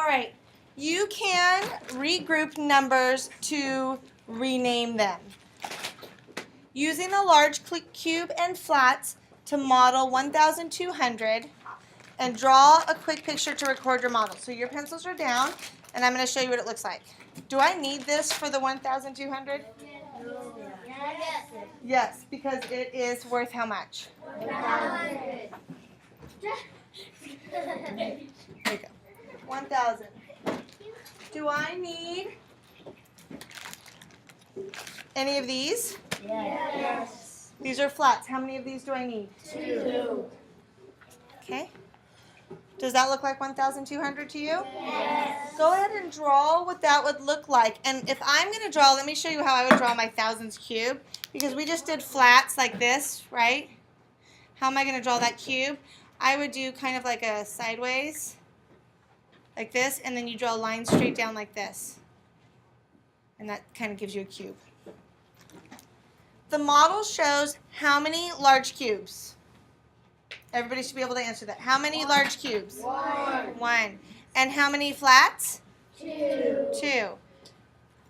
right. You can regroup numbers to rename them. Using the large cube and flats to model 1,200 and draw a quick picture to record your model. So your pencils are down, and I'm going to show you what it looks like. Do I need this for the 1,200? Yes. Yes, because it is worth how much? 1,000. There you go. 1,000. Do I need any of these? Yes. These are flats. How many of these do I need? 2. Okay. Does that look like 1,200 to you? Yes. Go ahead and draw what that would look like. And if I'm going to draw, let me show you how I would draw my thousands cube. Because we just did flats like this, right? How am I going to draw that cube? I would do kind of like a sideways, like this, and then you draw a line straight down like this. And that kind of gives you a cube. The model shows how many large cubes? Everybody should be able to answer that. How many large cubes? 1. And how many flats? 2. 2.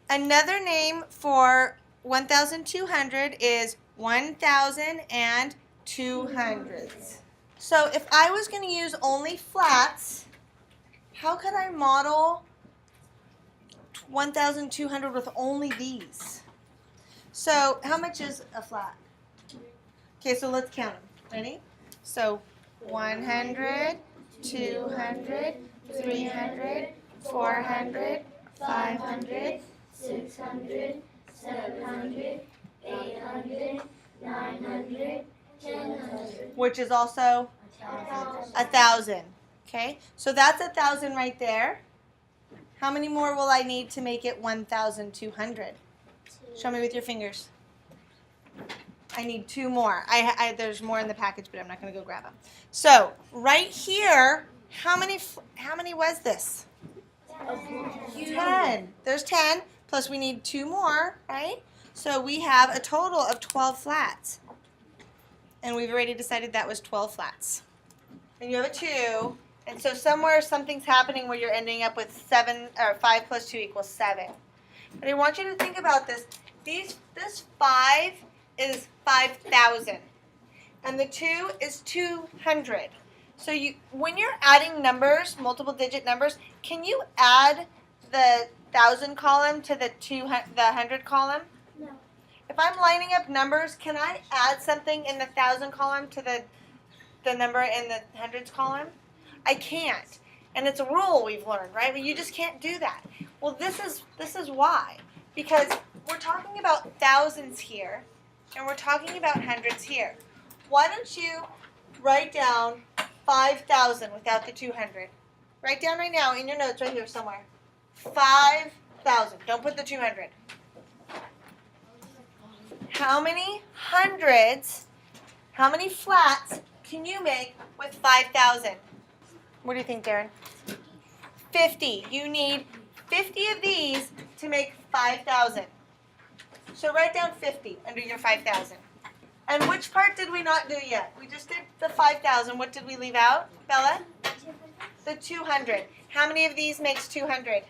Another name for 1,200 is 1,200. So if I was going to use only flats, how could I model 1,200 with only these? So how much is a flat? Okay, so let's count them. Ready? So 100, 200, 300, 400, 500, 600, 700, 800, 900, 1,000. which is also 1,000. Okay, so that's 1,000 right there. How many more will I need to make it 1,200? Show me with your fingers. I need 2 more. There's more in the package, but I'm not going to go grab them. So right here, how many was this? 10. There's 10, plus we need 2 more, right? So we have a total of 12 flats. And we've already decided that was 12 flats. And you have a 2. And so somewhere something's happening where you're ending up with 7, or 5 plus 2 equals 7. But I want you to think about this. This 5 is 5,000. And the 2 is 200. So when you're adding numbers, multiple digit numbers, can you add the 1,000 column to the 100 column? No. If I'm lining up numbers, can I add something in the 1,000 column to the number in the hundreds column? I can't. And it's a rule we've learned, right? But you just can't do that. Well, this is why. Because we're talking about thousands here, and we're talking about hundreds here. Why don't you write down 5,000 without the 200? Write down right now in your notes right here somewhere. 5,000. Don't put the 200. How many hundreds, how many flats can you make with 5,000? What do you think, Darren? 50. You need 50 of these to make 5,000. So write down 50 under your 5,000. And which part did we not do yet? We just did the 5,000. What did we leave out, Bella? The 200. How many of these makes 200?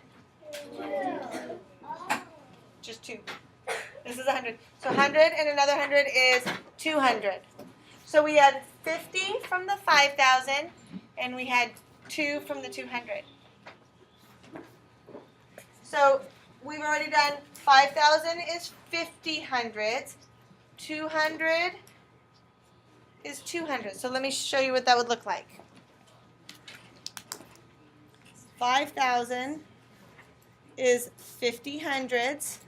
2. Just 2. This is 100. So 100 and another 100 is 200. So we had 50 from the 5,000 and we had 2 from the 200. So we've already done 5,000 is 50 hundreds. 200 is 200. So let me show you what that would look like. 5,000 is 50 hundreds,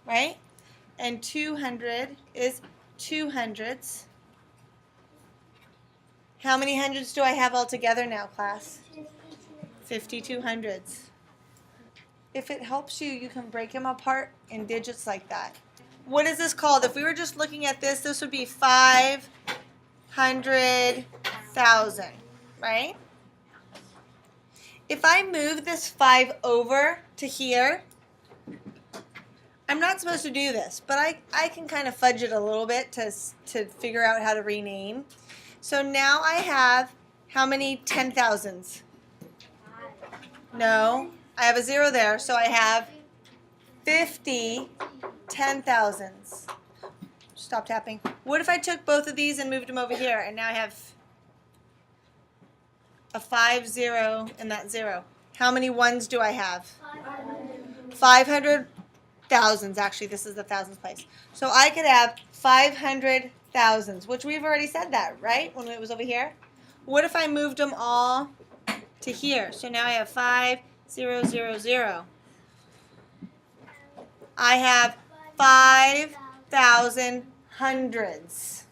right? And 200 is 200s. How many hundreds do I have altogether now, class? 52 hundreds. If it helps you, you can break them apart in digits like that. What is this called? If we were just looking at this, this would be 500,000, right? If I move this 5 over to here, I'm not supposed to do this, but I can kind of fudge it a little bit to figure out how to rename. So now I have how many 10,000s? No, I have a 0 there, so I have 50 10,000s. Stop tapping. What if I took both of these and moved them over here, and now I have a 5 0 and that 0? How many ones do I have? 500 thousands. Actually, this is the thousands place. So I could have 500 thousands, which we've already said that, right? When it was over here. What if I moved them all to here? So now I have 5 0 0 0. I have 5,000 hundreds.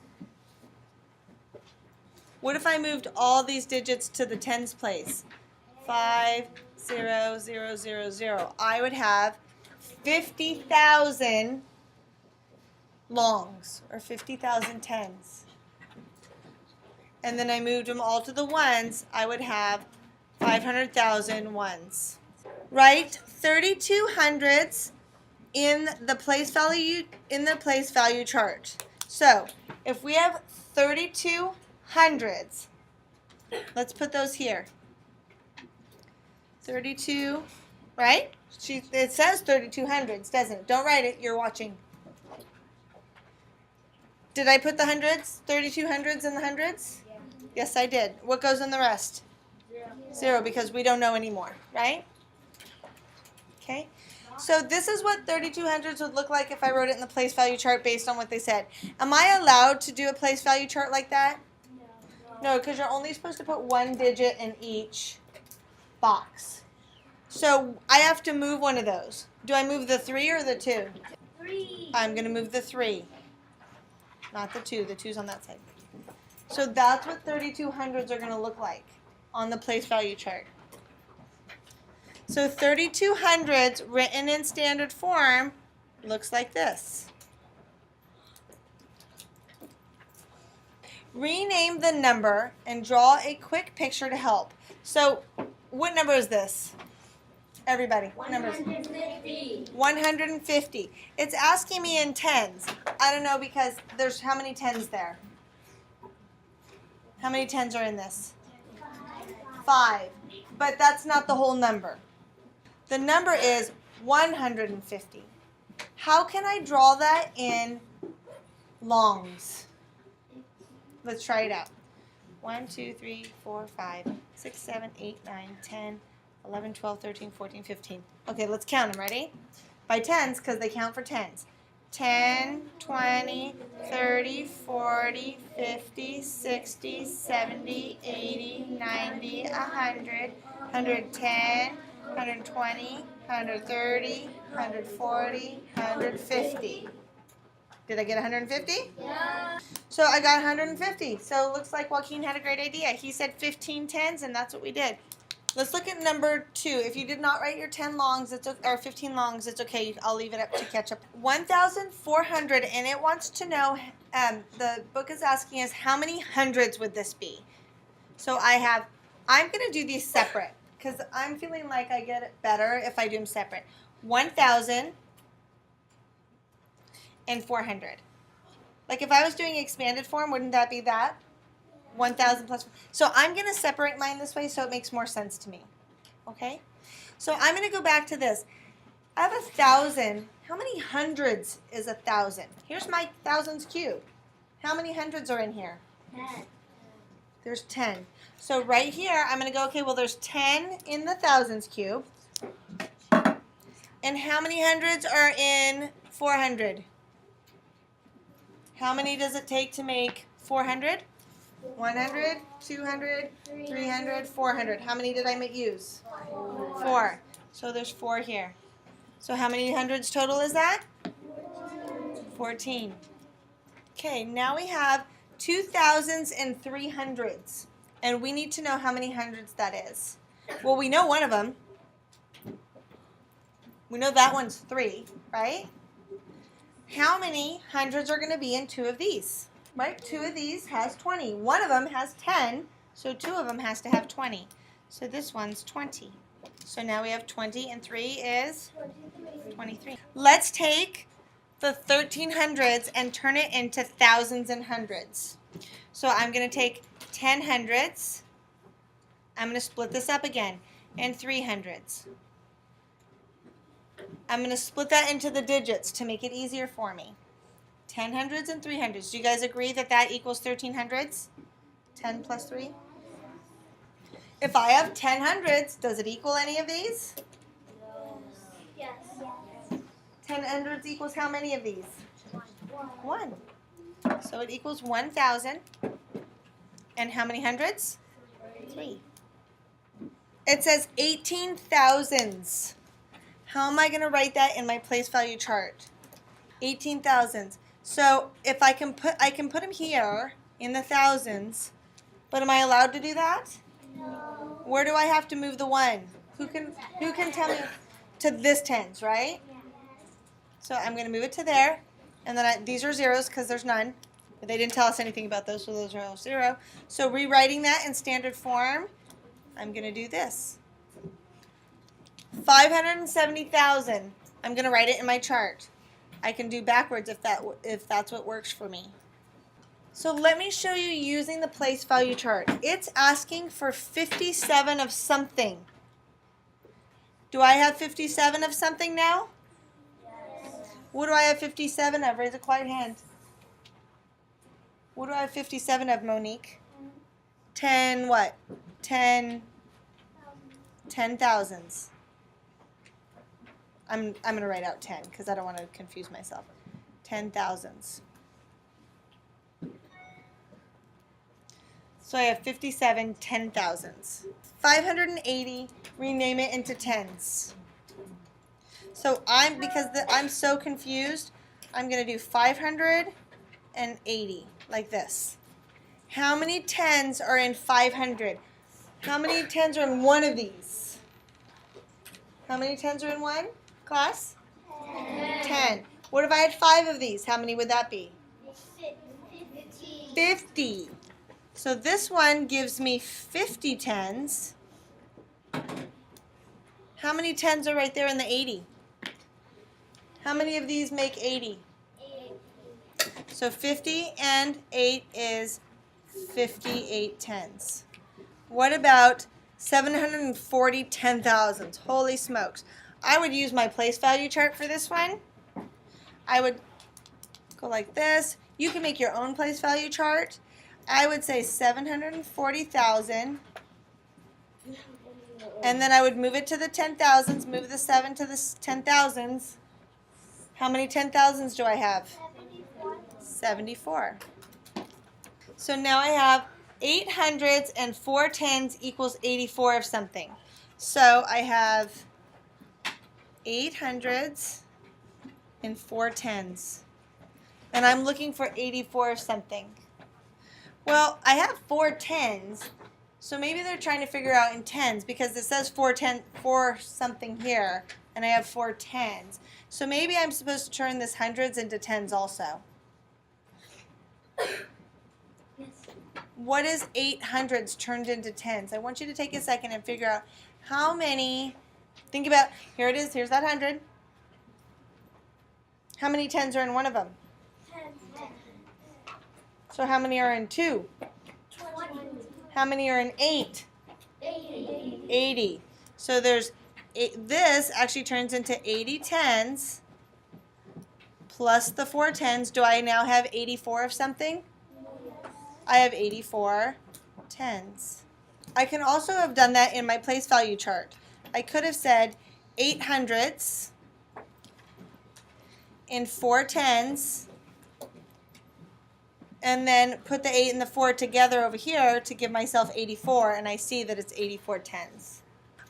What if I moved all these digits to the tens place? 5 0 0 0 0. I would have 50,000 longs, or 50,000 tens. And then I moved them all to the ones, I would have 500,000 ones. Write 32 hundreds in the place value chart. So if we have 32 hundreds, let's put those here. 32, right? It says 32 hundreds, doesn't it? Don't write it, you're watching. Did I put the hundreds? 32 hundreds in the hundreds? Yeah. Yes, I did. What goes in the rest? 0, because we don't know anymore, right? Okay. So this is what 32 hundreds would look like if I wrote it in the place value chart based on what they said. Am I allowed to do a place value chart like that? No, because you're only supposed to put one digit in each box. So I have to move one of those. Do I move the 3 or the 2? 3. I'm going to move the 3, not the 2. The 2's on that side. So that's what 32 hundreds are going to look like on the place value chart. So 32 hundreds written in standard form looks like this. Rename the number and draw a quick picture to help. So what number is this? Everybody, what number is it? 150. 150. It's asking me in tens. I don't know because there's how many tens there? How many tens are in this? 5. But that's not the whole number. The number is 150. How can I draw that in longs? Let's try it out. 1, 2, 3, 4, 5, 6, 7, 8, 9, 10, 11, 12, 13, 14, 15. Okay, let's count them. Ready? By tens, because they count for tens. 10, 20, 30, 40, 50, 60, 70, 80, 90, 100, 110, 120, 130, 140, 150. Did I get 150? Yeah. So I got 150. So it looks like Joaquin had a great idea. He said 15 tens, and that's what we did. Let's look at number 2. If you did not write your 10 longs, or 15 longs, it's okay. I'll leave it up to catch up. 1,400, and it wants to know, the book is asking us how many hundreds would this be? So I'm going to do these separate because I'm feeling like I get it better if I do them separate. 1,400. Like if I was doing expanded form, wouldn't that be that? 1,000 plus. So I'm going to separate mine this way so it makes more sense to me. Okay? So I'm going to go back to this. I have 1,000. How many hundreds is 1,000? Here's my thousands cube. How many hundreds are in here? 10. There's 10. So right here, I'm going to go, okay, well, there's 10 in the thousands cube. And how many hundreds are in 400? How many does it take to make 400? 100, 200, 300, 400. How many did I use? 4. So there's 4 here. So how many hundreds total is that? 14. Okay, now we have 2,000s and 300s. And we need to know how many hundreds that is. Well, we know one of them. We know that one's 3, right? How many hundreds are going to be in 2 of these? Right? 2 of these has 20. One of them has 10, so 2 of them has to have 20. So this one's 20. So now we have 20 and 3 is 23. Let's take the 1,300s and turn it into thousands and hundreds. So I'm going to take 10 hundreds. I'm going to split this up again. and 300s. I'm going to split that into the digits to make it easier for me. 10 hundreds and 300s. Do you guys agree that that equals 1300s? 10 plus 3? If I have 10 hundreds, does it equal any of these? Yes. 10 hundreds equals how many of these? 1. So it equals 1,000. And how many hundreds? 3. It says 18 thousands. How am I going to write that in my place value chart? 18 thousands. So if I can put them here in the thousands, but am I allowed to do that? No. Where do I have to move the 1? Who can tell me? To this tens, right? So I'm going to move it to there, and then these are zeros because there's none. But they didn't tell us anything about those, so those are all 0. So rewriting that in standard form, I'm going to do this. 570,000. I'm going to write it in my chart. I can do backwards if that's what works for me. So let me show you using the place value chart. It's asking for 57 of something. Do I have 57 of something now? Yes. What do I have 57 of? Raise a quiet hand. What do I have 57 of, Monique? 10 what? 10 thousands. I'm going to write out 10 because I don't want to confuse myself. 10 thousands. So I have 57 10,000s. 580, rename it into tens. So because I'm so confused, I'm going to do 580 like this. How many tens are in 500? How many tens are in one of these? How many tens are in one, class? 10. What if I had 5 of these? How many would that be? 50. So this one gives me 50 tens. How many tens are right there in the 80? How many of these make 80? 8. So 50 and 8 is 58 tens. What about 740 10,000s? Holy smokes. I would use my place value chart for this one. I would go like this. You can make your own place value chart. I would say 740,000. And then I would move it to the 10,000s, move the 7 to the 10,000s. How many 10,000s do I have? 74. So now I have 800s and 4 tens equals 84 of something. So I have 800s and 4 tens. And I'm looking for 84 of something. Well, I have 4 tens, so maybe they're trying to figure out in tens because it says 4 something here, and I have 4 tens. So maybe I'm supposed to turn this hundreds into tens also. Yes. What is 800s turned into tens? I want you to take a second and figure out how many. Think about, here it is, here's that 100. How many tens are in one of them? 10. So how many are in 2? 20. How many are in 8? 80. 80. So there's this actually turns into 80 tens plus the 4 tens. Do I now have 84 of something? I have 84 tens. I can also have done that in my place value chart. I could have said 800s in 4 tens and then put the 8 and the 4 together over here to give myself 84, and I see that it's 84 tens.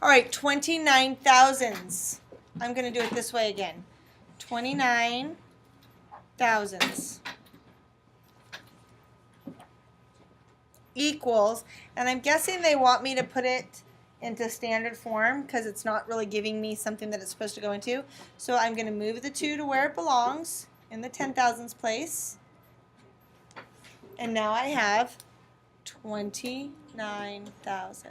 All right, 29 thousands. I'm going to do it this way again. 29 thousands equals, and I'm guessing they want me to put it into standard form because it's not really giving me something that it's supposed to go into. So I'm going to move the 2 to where it belongs in the 10,000s place. And now I have 29,000.